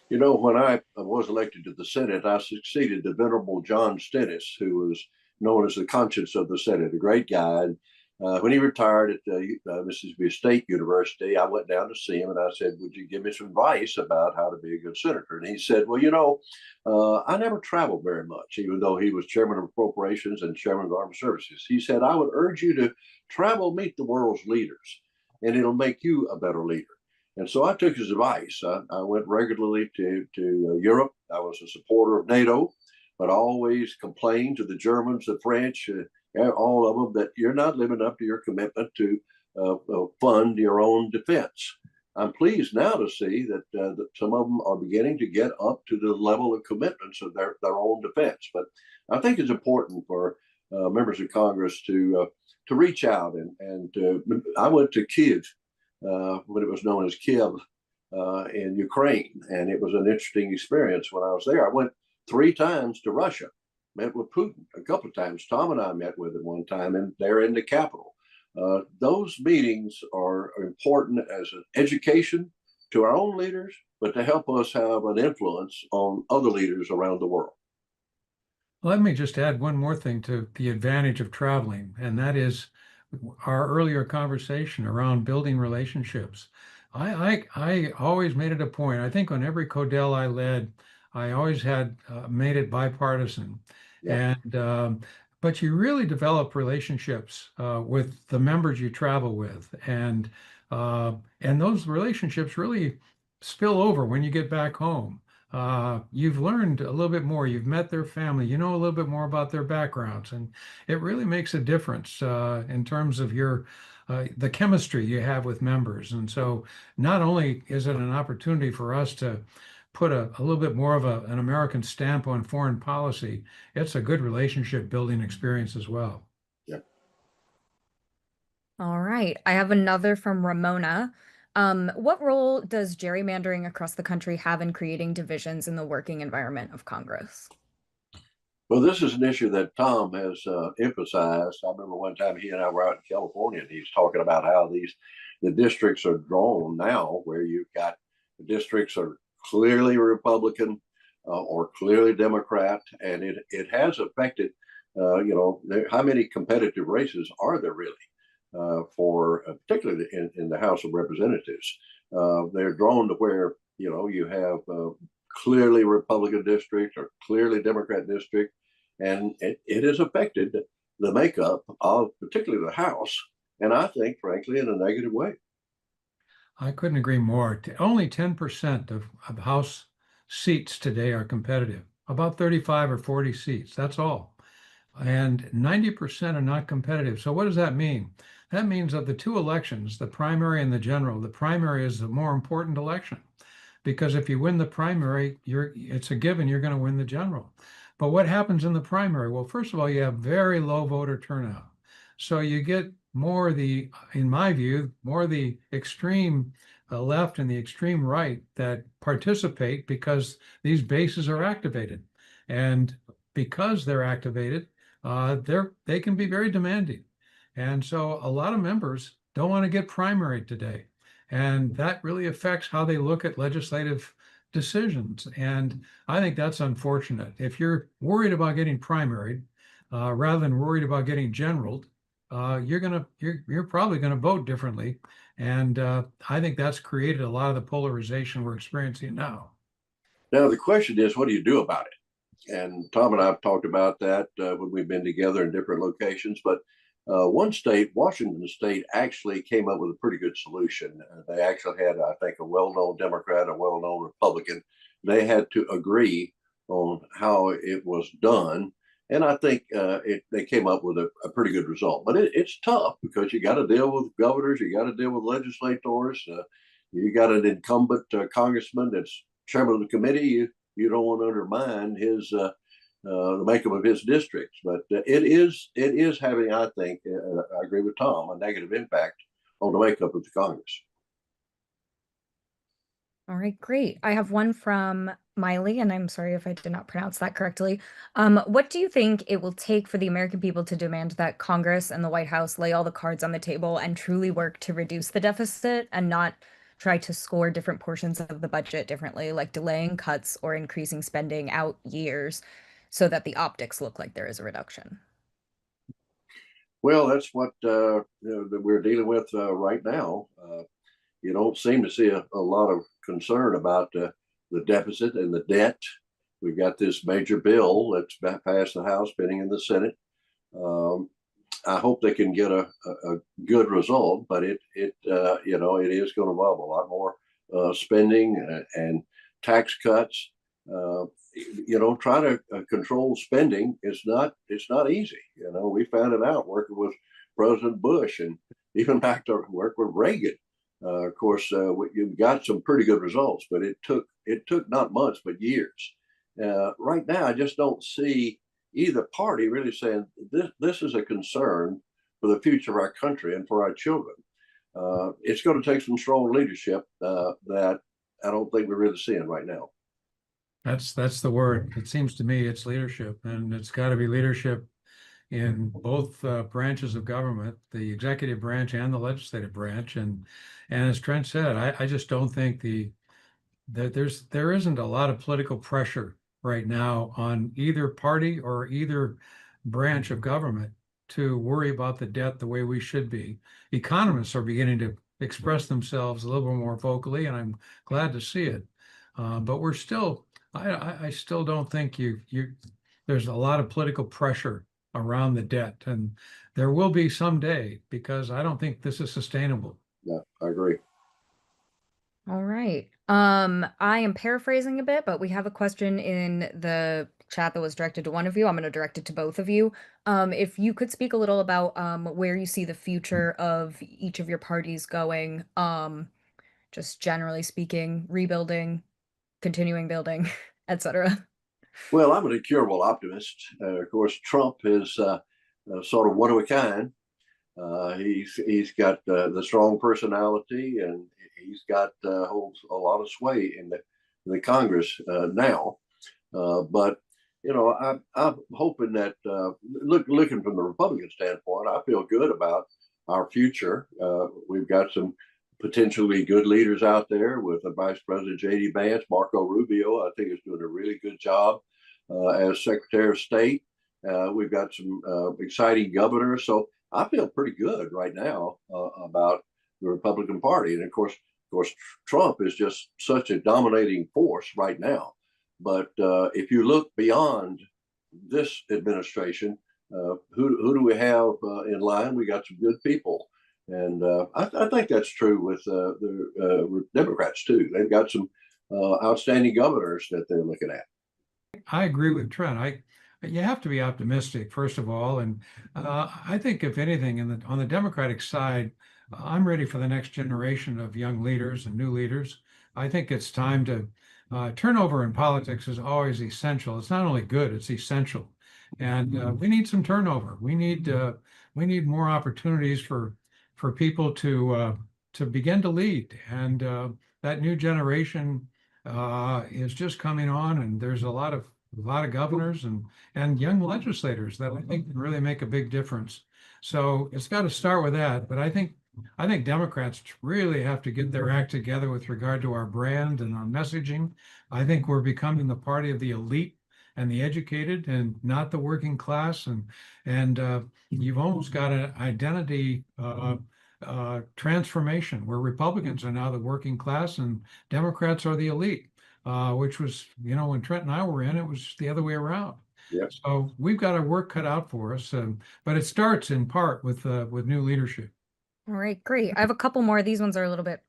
When I was elected to the Senate, I succeeded the venerable John Stennis, who was known as the conscience of the Senate, a great guy. And when he retired at Mississippi State University, I went down to see him and I said, "Would you give me some advice about how to be a good senator?" And he said, "Well, I never traveled very much, even though he was chairman of appropriations and chairman of the Armed Services." He said, "I would urge you to travel, meet the world's leaders, and it'll make you a better leader." And so I took his advice. I went regularly to Europe. I was a supporter of NATO, but I always complained to the Germans, the French, all of them, that you're not living up to your commitment to fund your own defense. I'm pleased now to see that some of them are beginning to get up to the level of commitments of their own defense. But I think it's important for members of Congress to reach out. And I went to Kyiv when it was known as Kiev in Ukraine, and it was an interesting experience when I was there. I went 3 times to Russia, met with Putin a couple of times. Tom and I met with him one time, and they're in the capital. Those meetings are important as an education to our own leaders, but to help us have an influence on other leaders around the world. Let me just add one more thing to the advantage of traveling, and that is our earlier conversation around building relationships. I always made it a point. I think on every Codel I led, I always had made it bipartisan. Yeah. And but you really develop relationships with the members you travel with, and those relationships really spill over when you get back home. You've learned a little bit more. You've met their family. You know a little bit more about their backgrounds, and it really makes a difference in terms of the chemistry you have with members. And so, not only is it an opportunity for us to put a little bit more of an American stamp on foreign policy, it's a good relationship building experience as well. Yeah. All right. I have another from Ramona. What role does gerrymandering across the country have in creating divisions in the working environment of Congress? Well, this is an issue that Tom has emphasized. I remember one time he and I were out in California, and he's talking about how the districts are drawn now, where you've got the districts are clearly Republican or clearly Democrat, and it has affected How many competitive races are there really for particularly in the House of Representatives? They're drawn to where you have clearly Republican district or clearly Democrat district, and it has affected the makeup of particularly the House, and I think, frankly, in a negative way. I couldn't agree more. Only 10% of House seats today are competitive, about 35 or 40 seats. That's all. And 90% are not competitive. So what does that mean? That means of the two elections, the primary and the general, the primary is the more important election. Because if you win the primary, it's a given you're going to win the general. But what happens in the primary? Well, first of all, you have very low voter turnout. So you get more in my view, more the extreme left and the extreme right that participate because these bases are activated. And because they're activated, they can be very demanding. And so a lot of members don't want to get primaried today. And that really affects how they look at legislative decisions. And I think that's unfortunate. If you're worried about getting primaried, rather than worried about getting generaled, you're probably gonna vote differently. And I think that's created a lot of the polarization we're experiencing now. Now, the question is, what do you do about it? And Tom and I have talked about that when we've been together in different locations. But one state, Washington State, actually came up with a pretty good solution. They actually had, I think, a well-known Democrat, a well-known Republican. They had to agree on how it was done. And I think they came up with a pretty good result. But it's tough because you got to deal with governors, you got to deal with legislators, you got an incumbent congressman that's chairman of the committee. You don't want to undermine his the makeup of his districts. But it is having, I think, I agree with Tom, a negative impact on the makeup of the Congress. All right, great. I have one from Miley, and I'm sorry if I did not pronounce that correctly. What do you think it will take for the American people to demand that Congress and the White House lay all the cards on the table and truly work to reduce the deficit and not try to score different portions of the budget differently, like delaying cuts or increasing spending out years so that the optics look like there is a reduction? Well, that's what that we're dealing with right now. You don't seem to see a lot of concern about the deficit and the debt. We've got this major bill that's passed the House, pending in the Senate. I hope they can get a good result, but it is going to involve a lot more spending and tax cuts. Try to control spending. It's not easy. We found it out working with President Bush and even back to work with Reagan. Of course, you've got some pretty good results, but it took not months but years. Right now, I just don't see either party really saying this is a concern for the future of our country and for our children. It's going to take some strong leadership that I don't think we're really seeing right now. That's the word. It seems to me it's leadership, and it's got to be leadership in both branches of government, the executive branch and the legislative branch. And as Trent said, I just don't think there isn't a lot of political pressure right now on either party or either branch of government to worry about the debt the way we should be. Economists are beginning to express themselves a little more vocally, and I'm glad to see it. But we're still, I still don't think there's a lot of political pressure around the debt, and there will be someday, because I don't think this is sustainable. Yeah, I agree. All right. I am paraphrasing a bit, but we have a question in the chat that was directed to one of you. I'm going to direct it to both of you. If you could speak a little about where you see the future of each of your parties going, just generally speaking, rebuilding, continuing building, etc. Well, I'm an incurable optimist. Of course, Trump is sort of one of a kind. He's got the strong personality, and he's got holds a lot of sway in the Congress now. But I'm hoping that looking from the Republican standpoint, I feel good about our future. We've got some potentially good leaders out there with Vice President J.D. Vance. Marco Rubio, I think, is doing a really good job as Secretary of State. We've got some exciting governors. So I feel pretty good right now about the Republican Party. And of course, Trump is just such a dominating force right now. But if you look beyond this administration, who do we have in line? We got some good people. And I think that's true with the Democrats, too. They've got some outstanding governors that they're looking at. I agree with Trent. You have to be optimistic, first of all. And I think, if anything, on the Democratic side, I'm ready for the next generation of young leaders and new leaders. I think it's time to turnover in politics is always essential. It's not only good, it's essential. And we need some turnover. We need more opportunities for people to begin to lead. And that new generation is just coming on, and there's a lot of governors and young legislators that I think can really make a big difference. So it's got to start with that. But I think Democrats really have to get their act together with regard to our brand and our messaging. I think we're becoming the party of the elite and the educated, and not the working class. And you've almost got an identity transformation where Republicans are now the working class and Democrats are the elite, which was, when Trent and I were in, it was the other way around. Yep. So we've got our work cut out for us, but it starts in part with new leadership. All right, great. I have a couple more. These ones are a little bit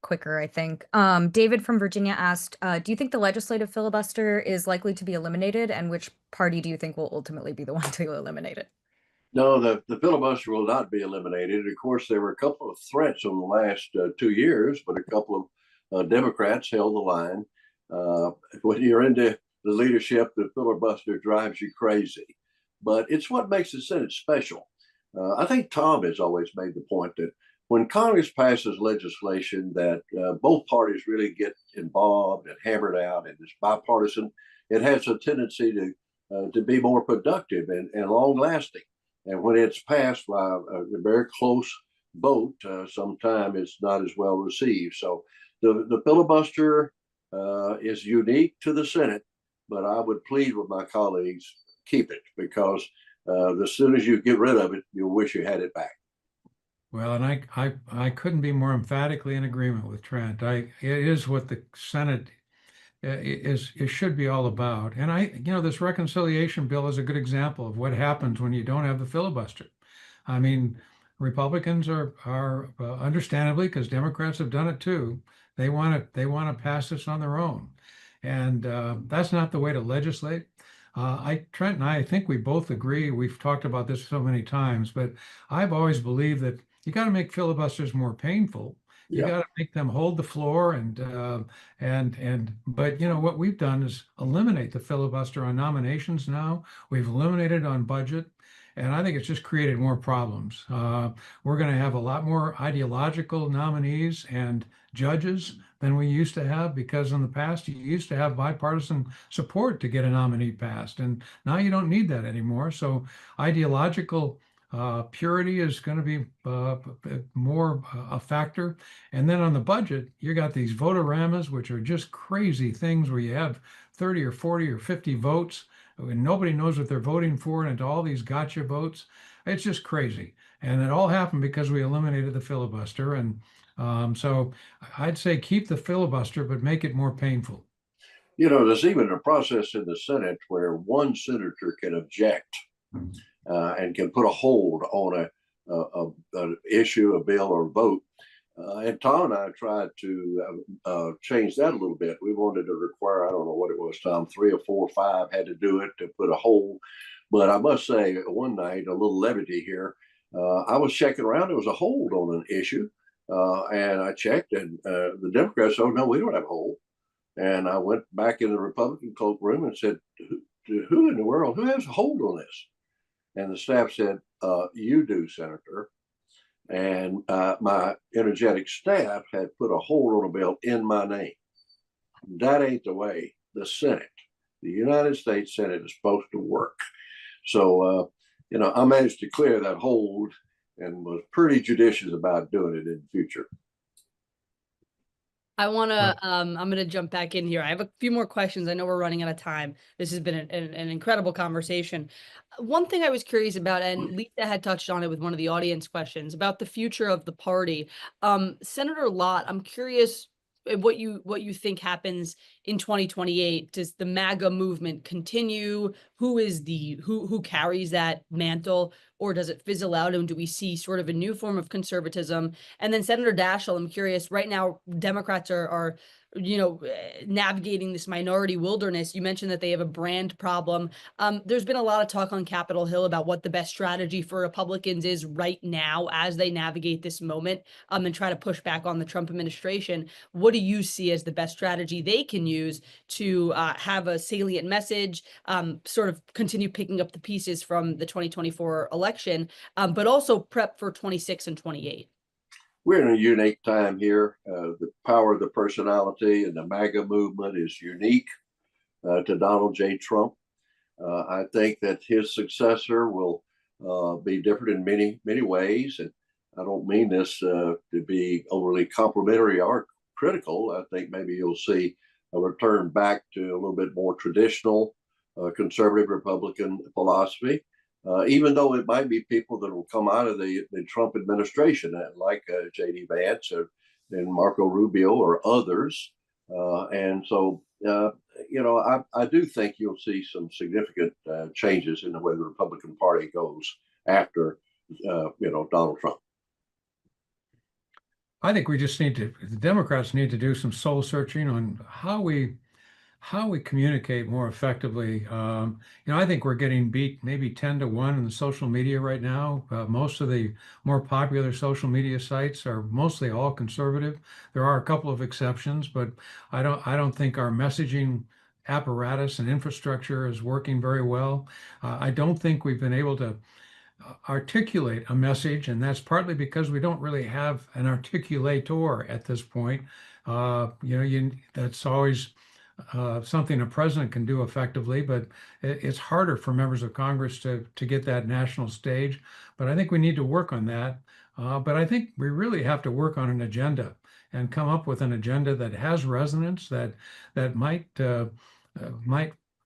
quicker, I think. David from Virginia asked, do you think the legislative filibuster is likely to be eliminated, and which party do you think will ultimately be the one to eliminate it? No, the filibuster will not be eliminated. Of course, there were a couple of threats over the last 2 years, but a couple of Democrats held the line. When you're into the leadership, the filibuster drives you crazy. But it's what makes the Senate special. I think Tom has always made the point that when Congress passes legislation that both parties really get involved and hammered out and is bipartisan, it has a tendency to be more productive and long lasting. And when it's passed by a very close vote, sometimes it's not as well received. So the filibuster is unique to the Senate, but I would plead with my colleagues, keep it, because as soon as you get rid of it, you'll wish you had it back. Well, and I couldn't be more emphatically in agreement with Trent. It is what the Senate it should be all about. And this reconciliation bill is a good example of what happens when you don't have the filibuster. I mean, Republicans are understandably, because Democrats have done it too, they want to pass this on their own, and that's not the way to legislate. Trent and I think we both agree. We've talked about this so many times, but I've always believed that you got to make filibusters more painful. You got to make them hold the floor, but what we've done is eliminate the filibuster on nominations. Now we've eliminated on budget, and I think it's just created more problems. We're going to have a lot more ideological nominees and judges than we used to have, because in the past you used to have bipartisan support to get a nominee passed, and now you don't need that anymore. So ideological purity is going to be more a factor. And then on the budget, you got these votoramas, which are just crazy things where you have 30 or 40 or 50 votes and nobody knows what they're voting for, and all these gotcha votes. It's just crazy. And it all happened because we eliminated the filibuster. And so I'd say keep the filibuster, but make it more painful. There's even a process in the Senate where one senator can object and can put a hold on an issue, a bill, or a vote. And Tom and I tried to change that a little bit. We wanted to require, I don't know what it was, Tom, 3 or 4 or 5 had to do it to put a hold. But I must say, one night, a little levity here, I was checking around. There was a hold on an issue. And I checked, and the Democrats said, oh, no, we don't have a hold. And I went back in the Republican cloakroom and said, who in the world, who has a hold on this? And the staff said, you do, Senator. And my energetic staff had put a hold on a bill in my name. That ain't the way the Senate, the United States Senate, is supposed to work. So, I managed to clear that hold and was pretty judicious about doing it in the future. I'm gonna jump back in here. I have a few more questions. I know we're running out of time. This has been an incredible conversation. One thing I was curious about, and Lisa had touched on it with one of the audience questions about the future of the party. Senator Lott, I'm curious what you think happens in 2028. Does the MAGA movement continue? Who carries that mantle, or does it fizzle out? And do we see sort of a new form of conservatism? And then Senator Daschle, I'm curious, right now, Democrats are navigating this minority wilderness. You mentioned that they have a brand problem. There's been a lot of talk on Capitol Hill about what the best strategy for Republicans is right now as they navigate this moment and try to push back on the Trump administration. What do you see as the best strategy they can use to have a salient message, sort of continue picking up the pieces from the 2024 election, but also prep for 26 and 28? We're in a unique time here. The power of the personality and the MAGA movement is unique to Donald J. Trump. I think that his successor will be different in many ways. And I don't mean this to be overly complimentary or critical. I think maybe you'll see a return back to a little bit more traditional conservative Republican philosophy. Even though it might be people that will come out of the Trump administration, like J.D. Vance and Marco Rubio or others. And so, I do think you'll see some significant changes in the way the Republican Party goes after, Donald Trump. I think the Democrats need to do some soul searching on how we communicate more effectively. I think we're getting beat maybe 10-1 in the social media right now. Most of the more popular social media sites are mostly all conservative. There are a couple of exceptions, but I don't think our messaging apparatus and infrastructure is working very well. I don't think we've been able to articulate a message, and that's partly because we don't really have an articulator at this point. That's always something a president can do effectively, but it's harder for members of Congress to get that national stage. But I think we need to work on that. But I think we really have to work on an agenda and come up with an agenda that has resonance, that might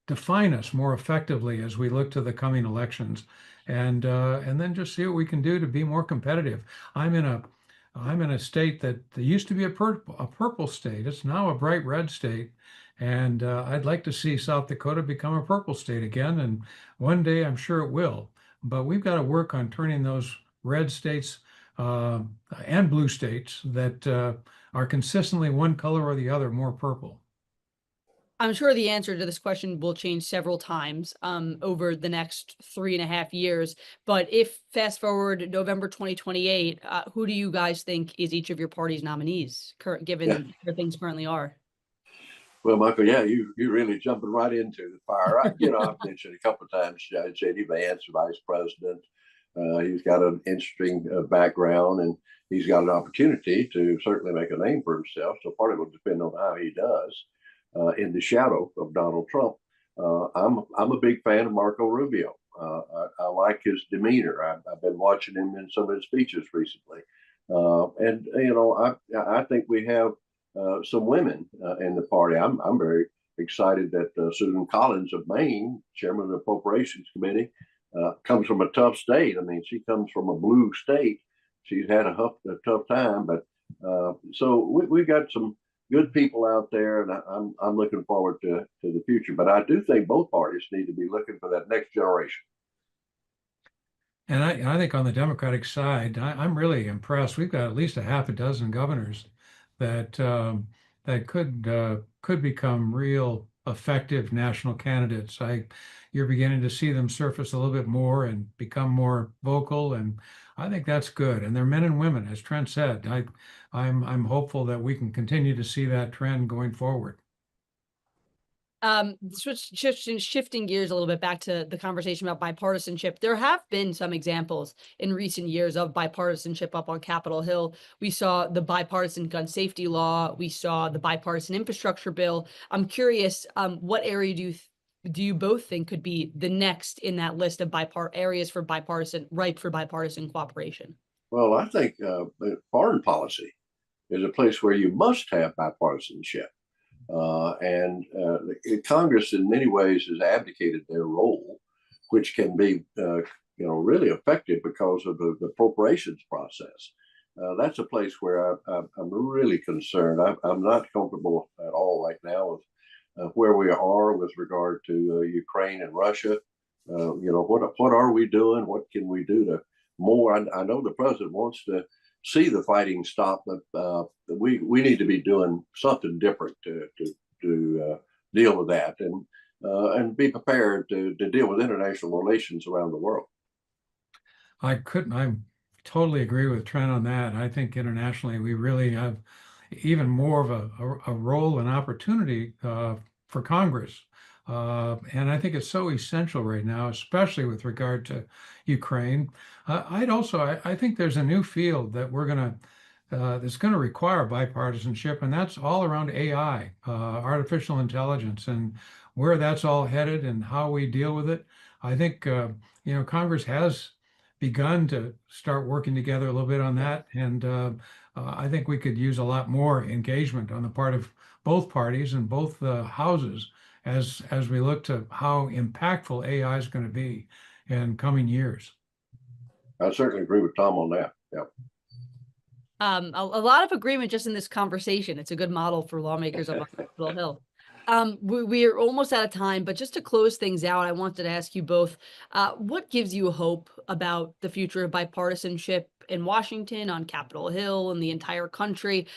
define us more effectively as we look to the coming elections, and then just see what we can do to be more competitive. I'm in a state that used to be a purple state. It's now a bright red state. And I'd like to see South Dakota become a purple state again. And one day I'm sure it will. But we've got to work on turning those red states and blue states that are consistently one color or the other more purple. I'm sure the answer to this question will change several times over the next 3.5 years. But if fast forward November 2028, who do you guys think is each of your party's nominees, given where things currently are? Well, Michael, yeah, you really jumping right into the fire. I've mentioned a couple of times J.D. Vance, vice president. He's got an interesting background, and he's got an opportunity to certainly make a name for himself. So part of it will depend on how he does in the shadow of Donald Trump. I'm a big fan of Marco Rubio. I like his demeanor. I've been watching him in some of his speeches recently, and I think we have some women in the party. I'm very excited that Susan Collins of Maine, chairman of the Appropriations Committee, comes from a tough state. I mean, she comes from a blue state. She's had a tough time, but so we've got some good people out there, and I'm looking forward to the future. But I do think both parties need to be looking for that next generation. And I think on the Democratic side, I'm really impressed. We've got at least a half a dozen governors that could become real effective national candidates. You're beginning to see them surface a little bit more and become more vocal, and I think that's good. And they're men and women, as Trent said. I'm hopeful that we can continue to see that trend going forward. Shifting gears a little bit back to the conversation about bipartisanship, there have been some examples in recent years of bipartisanship up on Capitol Hill. We saw the bipartisan gun safety law. We saw the bipartisan infrastructure bill. I'm curious, what area do you both think could be the next in that list of areas for ripe for bipartisan cooperation? Well, I think foreign policy is a place where you must have bipartisanship. Congress, in many ways, has abdicated their role, which can be, really effective because of the appropriations process. That's a place where I'm really concerned. I'm not comfortable at all right now with where we are with regard to Ukraine and Russia. What are we doing? What can we do to more? I know the president wants to see the fighting stop, but we need to be doing something different to deal with that and be prepared to deal with international relations around the world. I totally agree with Trent on that. I think internationally we really have even more of a role and opportunity for Congress. And I think it's so essential right now, especially with regard to Ukraine. I think there's a new field that that's going to require bipartisanship, and that's all around AI, artificial intelligence, and where that's all headed and how we deal with it. I think Congress has begun to start working together a little bit on that, and I think we could use a lot more engagement on the part of both parties and both houses as we look to how impactful AI is going to be in coming years. I certainly agree with Tom on that. Yeah. A lot of agreement just in this conversation. It's a good model for lawmakers up on Capitol Hill. We are almost out of time, but just to close things out, I wanted to ask you both, what gives you hope about the future of bipartisanship in Washington, on Capitol Hill, and the entire country?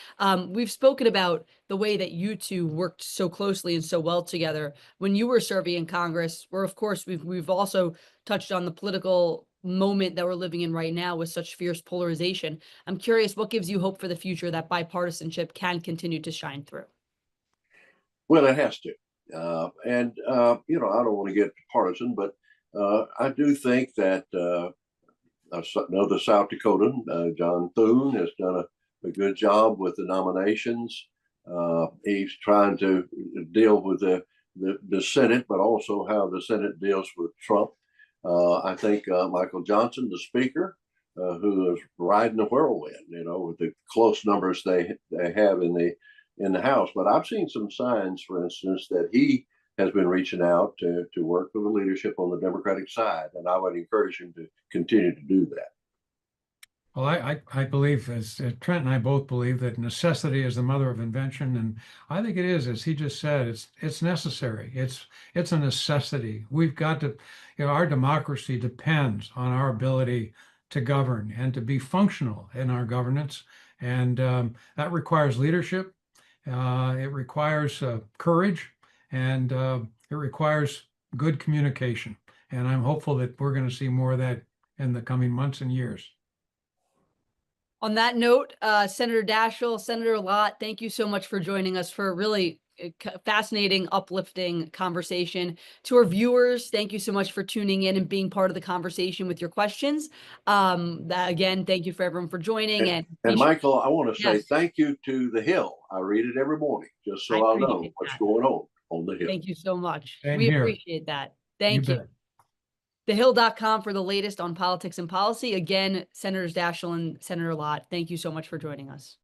We've spoken about the way that you two worked so closely and so well together when you were serving in Congress, where of course we've also touched on the political moment that we're living in right now with such fierce polarization. I'm curious, what gives you hope for the future that bipartisanship can continue to shine through? Well, it has to. I don't want to get partisan, but I do think that the South Dakotan, John Thune, has done a good job with the nominations. He's trying to deal with the Senate, but also how the Senate deals with Trump. I think Michael Johnson, the Speaker, who is riding the whirlwind, with the close numbers they have in the House. But I've seen some signs, for instance, that he has been reaching out to work with the leadership on the Democratic side, and I would encourage him to continue to do that. Well, I believe, as Trent and I both believe, that necessity is the mother of invention, and I think it is, as he just said, it's necessary. It's a necessity. We've got to, our democracy depends on our ability to govern and to be functional in our governance, and that requires leadership. It requires courage, and it requires good communication. And I'm hopeful that we're going to see more of that in the coming months and years. On that note, Senator Daschle, Senator Lott, thank you so much for joining us for a really fascinating, uplifting conversation. To our viewers, thank you so much for tuning in and being part of the conversation with your questions. Again, thank you for everyone for joining. And Mychael, I want to say thank you to The Hill. I read it every morning just so I'll know what's going on The Hill. Thank you so much. Same We here. appreciate that. Thank you. TheHill.com for the latest on politics and policy. Again, Senators Daschle and Senator Lott, thank you so much for joining us.